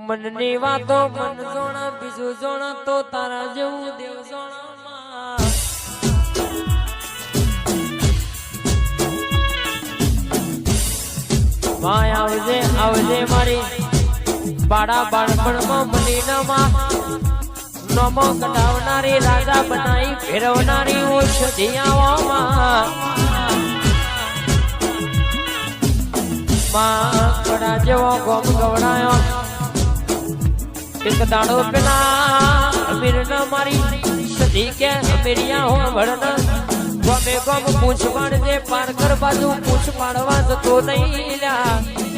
મનની વાતો મન જોણા બીજું જોણા તો તારા જેવું દેવ જોણા માય આવજે આવજે મારી બાળા બાળપણમાં મલીનામાં નમો કઢાવનારી રાજા બનાવી ફેરવનારી ઓષધિયાઓમાં માં કડા જેવો ગોમ ગવડાયો એક દાડો પેલા અમીર ન મારી સધી કે અમીરિયા હો વડન ગમે ગમ પૂછ પાડજે પારકર બાજુ પૂછ પાડવા જતો નહીં લ્યા